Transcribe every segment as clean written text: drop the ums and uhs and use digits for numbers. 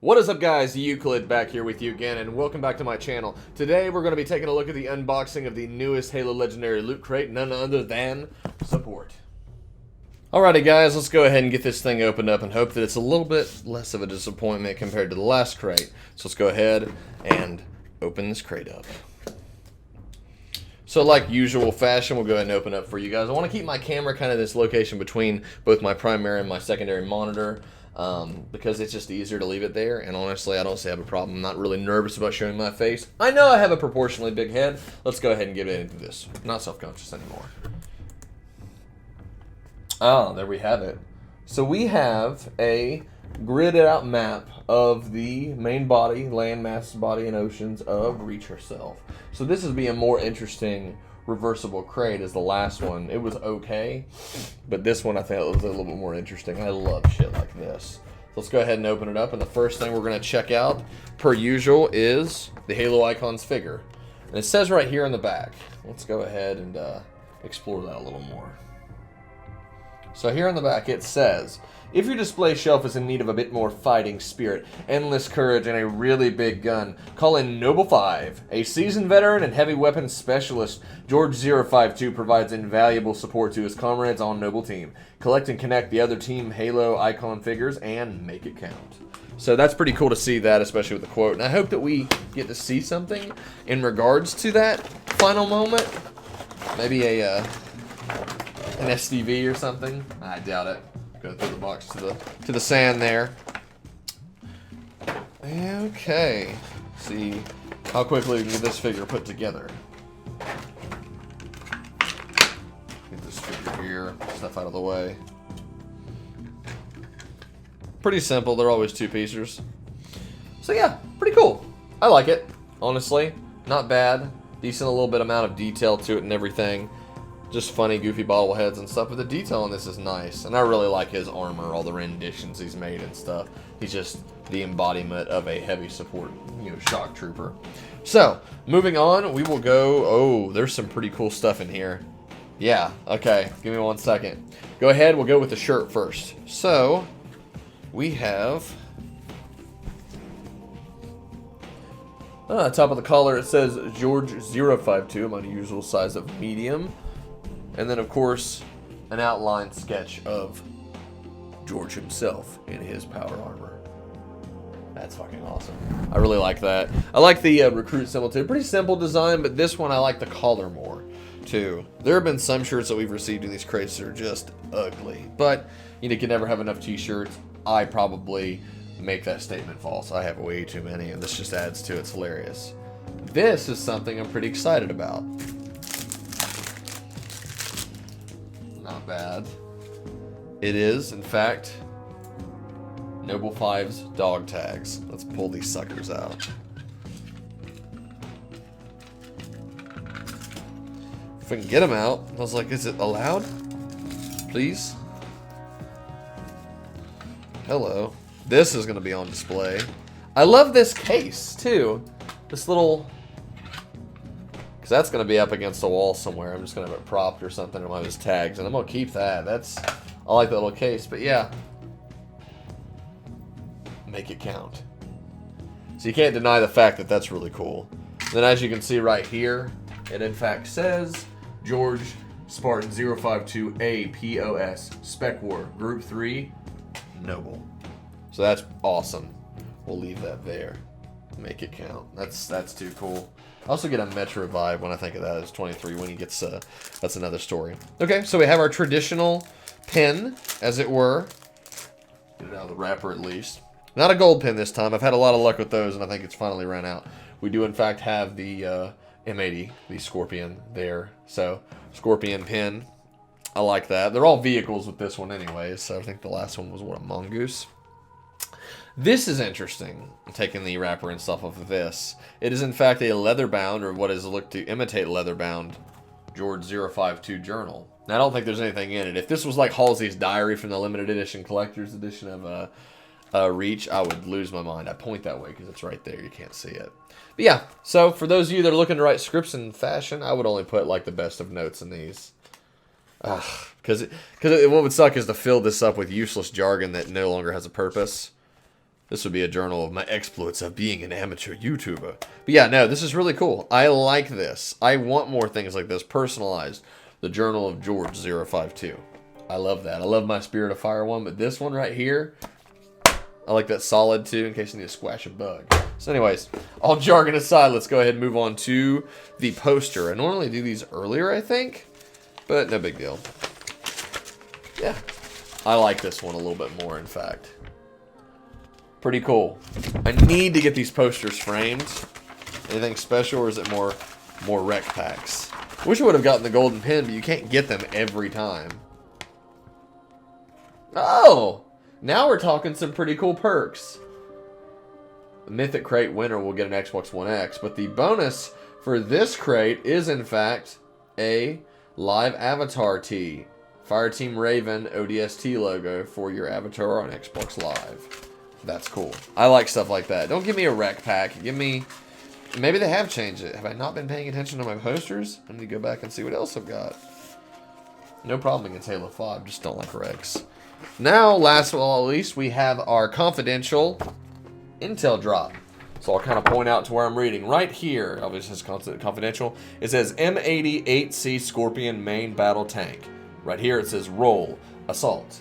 What is up, guys? Euclid back here with you again, and welcome back to my channel. Today we're going to be taking a look at the unboxing of the newest Halo Legendary Loot Crate, none other than Support. Alrighty guys, let's go ahead and get this thing opened up and hope that it's a little bit less of a disappointment compared to the last crate. So let's go ahead and open this crate up. So like usual fashion, we'll go ahead and open up for you guys. I want to keep my camera kind of this location between both my primary and my secondary monitor. Because it's just easier to leave it there, and honestly, I don't see I have a problem. I'm not really nervous about showing my face. I know I have a proportionally big head. Let's go ahead and get into this. Not self-conscious anymore. Oh, there we have it. So we have a gridded out map of the main body, land, mass, body, and oceans of Reach herself. So this is being more interesting reversible crate as the last one. It was okay, but this one I think was a little bit more interesting. I love shit like this. So let's go ahead and open it up, and the first thing we're going to check out, per usual, is the Halo Icons figure. And it says right here in the back. Let's go ahead and explore that a little more. So here on the back it says, if your display shelf is in need of a bit more fighting spirit, endless courage, and a really big gun, call in Noble 5. A seasoned veteran and heavy weapons specialist, George 052 provides invaluable support to his comrades on Noble Team. Collect and connect the other Team Halo icon figures and make it count. So that's pretty cool to see that, especially with the quote. And I hope that we get to see something in regards to that final moment. Maybe an SDV or something. I doubt it. Go through the box to the sand there. Okay. See how quickly we can get this figure put together. Get this figure here, stuff out of the way. Pretty simple. They're always two piecers. So yeah, pretty cool. I like it, honestly. Not bad. Decent, a little bit amount of detail to it and everything. Just funny, goofy bobbleheads and stuff, but the detail on this is nice. And I really like his armor, all the renditions he's made and stuff. He's just the embodiment of a heavy support, shock trooper. So, moving on, we will go... Oh, there's some pretty cool stuff in here. Yeah, okay, give me 1 second. Go ahead, we'll go with the shirt first. So, we have... top of the collar, it says George 052, my usual size of medium. And then, of course, an outline sketch of George himself in his power armor. That's fucking awesome. I really like that. I like the recruit symbol, too. Pretty simple design, but this one I like the collar more, too. There have been some shirts that we've received in these crates that are just ugly. But, you can never have enough t-shirts. I probably make that statement false. I have way too many, and this just adds to it. It's hilarious. This is something I'm pretty excited about. Not bad. It is, in fact, Noble 5's dog tags. Let's pull these suckers out. If we can get them out. I was like, is it allowed? Please? Hello. This is going to be on display. I love this case, too. This little... Because that's going to be up against a wall somewhere. I'm just going to have it propped or something in one of his tags. And I'm going to keep that. I like that little case. But yeah. Make it count. So you can't deny the fact that that's really cool. Then as you can see right here, it in fact says George Spartan 052 APOS Spec War Group 3 Noble. So that's awesome. We'll leave that there. Make it count. That's too cool. I also get a Metro vibe when I think of that as 23 when he gets, that's another story. Okay, so we have our traditional pin, as it were. Get it out of the wrapper at least. Not a gold pin this time. I've had a lot of luck with those, and I think it's finally ran out. We do, in fact, have the M80, the Scorpion there. So, Scorpion pin. I like that. They're all vehicles with this one anyway, so I think the last one was, what, a mongoose? This is interesting, taking the wrapper and stuff off of this. It is in fact a leather-bound, or what is looked to imitate leather-bound, George 052 journal. Now, I don't think there's anything in it. If this was like Halsey's diary from the limited edition collector's edition of Reach, I would lose my mind. I point that way because it's right there. You can't see it. But yeah, so for those of you that are looking to write scripts in fashion, I would only put like the best of notes in these. Because what would suck is to fill this up with useless jargon that no longer has a purpose. This would be a journal of my exploits of being an amateur YouTuber. But yeah, no, this is really cool. I like this. I want more things like this, personalized. The Journal of George 052. I love that. I love my Spirit of Fire one, but this one right here, I like that solid too, in case I need to squash a bug. So anyways, all jargon aside, let's go ahead and move on to the poster. I normally do these earlier, I think, but no big deal. Yeah, I like this one a little bit more, in fact. Pretty cool. I need to get these posters framed. Anything special, or is it more rec packs? Wish I would have gotten the golden pin, but you can't get them every time. Oh! Now we're talking some pretty cool perks. The Mythic Crate winner will get an Xbox One X, but the bonus for this crate is, in fact, a live avatar tee. Fireteam Raven ODST logo for your avatar on Xbox Live. That's cool. I like stuff like that. Don't give me a rec pack. Give me... Maybe they have changed it. Have I not been paying attention to my posters? I need to go back and see what else I've got. No problem against Halo 5. Just don't like recs. Now, last but not least, we have our confidential intel drop. So I'll kind of point out to where I'm reading. Right here, obviously it's confidential. It says M88C Scorpion main battle tank. Right here it says roll, assault.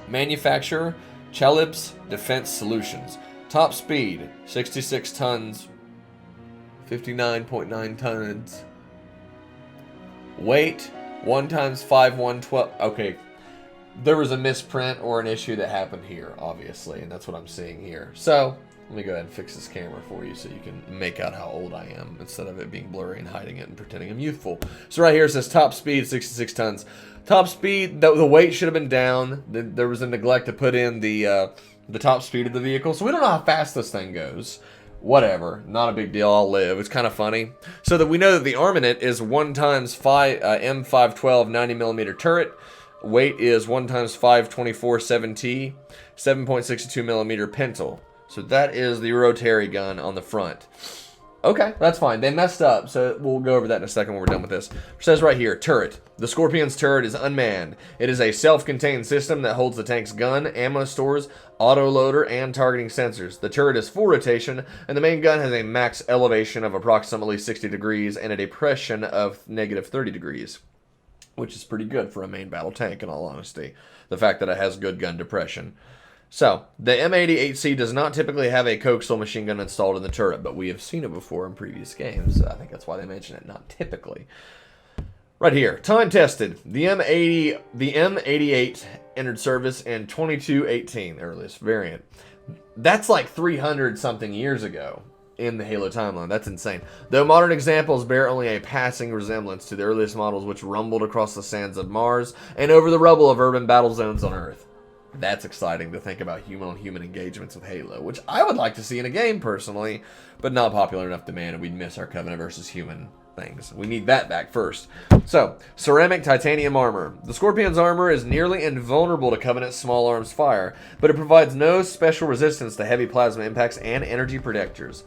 Manufacturer, Chalibs Defense Solutions. Top speed, 66 tons, 59.9 tons. Weight, 1 × 5, 112. Okay, there was a misprint or an issue that happened here, obviously, and that's what I'm seeing here. So, let me go ahead and fix this camera for you so you can make out how old I am instead of it being blurry and hiding it and pretending I'm youthful. So right here it says top speed, 66 tons. Top speed, the weight should have been down. There was a neglect to put in the top speed of the vehicle, so we don't know how fast this thing goes. Whatever, not a big deal, I'll live. It's kind of funny. So that we know that the armament is 1 × 5 M512 90mm turret. Weight is 1 × 524 7T, 7.62mm pintle. So that is the rotary gun on the front. Okay, that's fine. They messed up, so we'll go over that in a second when we're done with this. It says right here, turret. The Scorpion's turret is unmanned. It is a self-contained system that holds the tank's gun, ammo stores, auto-loader, and targeting sensors. The turret is full rotation, and the main gun has a max elevation of approximately 60 degrees and a depression of -30 degrees, which is pretty good for a main battle tank, in all honesty. The fact that it has good gun depression. So, the M88C does not typically have a coaxial machine gun installed in the turret, but we have seen it before in previous games. So I think that's why they mention it, not typically. Right here, time tested. The M88 entered service in 2218, the earliest variant. That's like 300 something years ago in the Halo timeline. That's insane. Though modern examples bear only a passing resemblance to the earliest models which rumbled across the sands of Mars and over the rubble of urban battle zones on Earth. That's exciting to think about human-on-human engagements with Halo, which I would like to see in a game, personally, but not popular enough demand, and we'd miss our Covenant versus human things. We need that back first. So, ceramic titanium armor. The Scorpion's armor is nearly invulnerable to Covenant's small arms fire, but it provides no special resistance to heavy plasma impacts and energy projectors.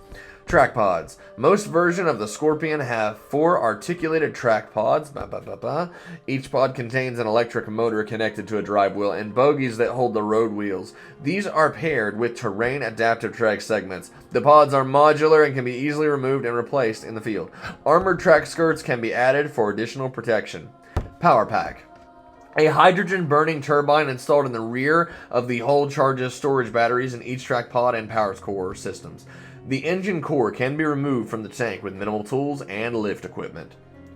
Track pods. Most versions of the Scorpion have 4 articulated track pods. Each pod contains an electric motor connected to a drive wheel and bogies that hold the road wheels. These are paired with terrain adaptive track segments. The pods are modular and can be easily removed and replaced in the field. Armored track skirts can be added for additional protection. Power pack. A hydrogen-burning turbine installed in the rear of the hull charges storage batteries in each track pod and power core systems. The engine core can be removed from the tank with minimal tools and lift equipment.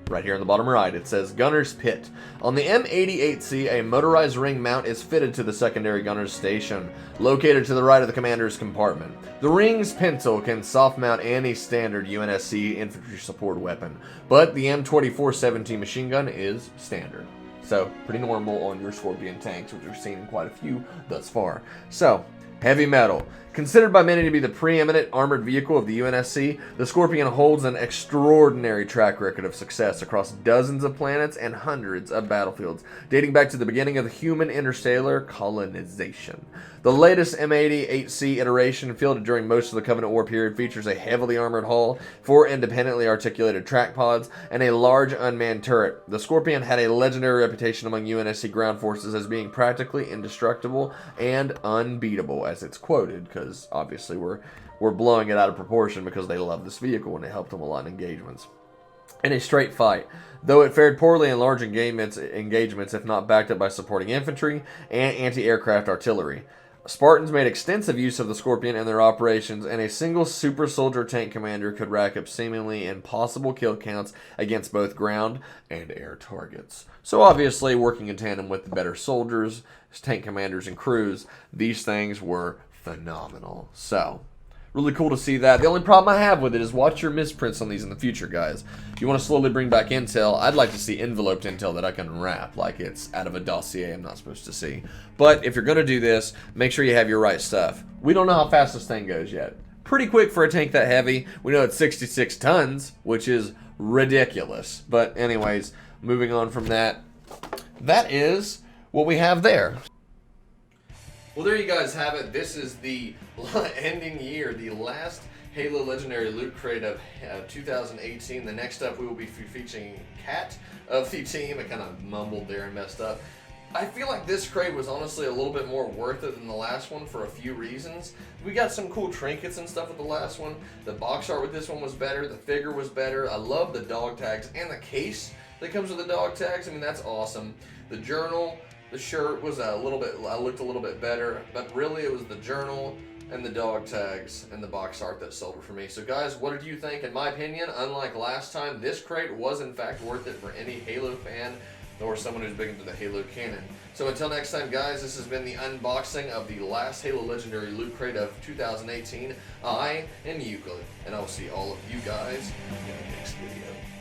Right here on the bottom right, it says Gunner's Pit. On the M88C, a motorized ring mount is fitted to the secondary gunner's station, located to the right of the commander's compartment. The ring's pintle can soft mount any standard UNSC infantry support weapon, but the M2417 machine gun is standard. So, pretty normal on your Scorpion tanks, which we've seen in quite a few thus far. So, heavy metal. Considered by many to be the preeminent armored vehicle of the UNSC, the Scorpion holds an extraordinary track record of success across dozens of planets and hundreds of battlefields, dating back to the beginning of the human interstellar colonization. The latest M80-8C iteration, fielded during most of the Covenant War period, features a heavily armored hull, 4 independently articulated track pods, and a large unmanned turret. The Scorpion had a legendary reputation among UNSC ground forces as being practically indestructible and unbeatable, as it's quoted, because obviously we're blowing it out of proportion because they love this vehicle and it helped them a lot in engagements. In a straight fight, though it fared poorly in large engagements if not backed up by supporting infantry and anti-aircraft artillery. Spartans made extensive use of the Scorpion in their operations, and a single super soldier tank commander could rack up seemingly impossible kill counts against both ground and air targets. So obviously, working in tandem with the better soldiers, tank commanders, and crews, these things were phenomenal. So, really cool to see that. The only problem I have with it is watch your misprints on these in the future, guys. If you want to slowly bring back intel, I'd like to see enveloped intel that I can wrap, like it's out of a dossier I'm not supposed to see. But if you're going to do this, make sure you have your right stuff. We don't know how fast this thing goes yet. Pretty quick for a tank that heavy. We know it's 66 tons, which is ridiculous. But anyways, moving on from that, that is what we have there. Well, there you guys have it. This is the ending year, the last Halo Legendary Loot Crate of 2018. The next up, we will be featuring Cat of the team. I kind of mumbled there and messed up. I feel like this crate was honestly a little bit more worth it than the last one for a few reasons. We got some cool trinkets and stuff with the last one. The box art with this one was better. The figure was better. I love the dog tags and the case that comes with the dog tags. I mean, that's awesome. The journal, the shirt was I looked a little bit better, but really it was the journal and the dog tags and the box art that sold it for me. So guys, what did you think? In my opinion, unlike last time, this crate was in fact worth it for any Halo fan or someone who's big into the Halo canon. So until next time, guys, this has been the unboxing of the last Halo Legendary Loot Crate of 2018. I am Euclid, and I will see all of you guys in the next video.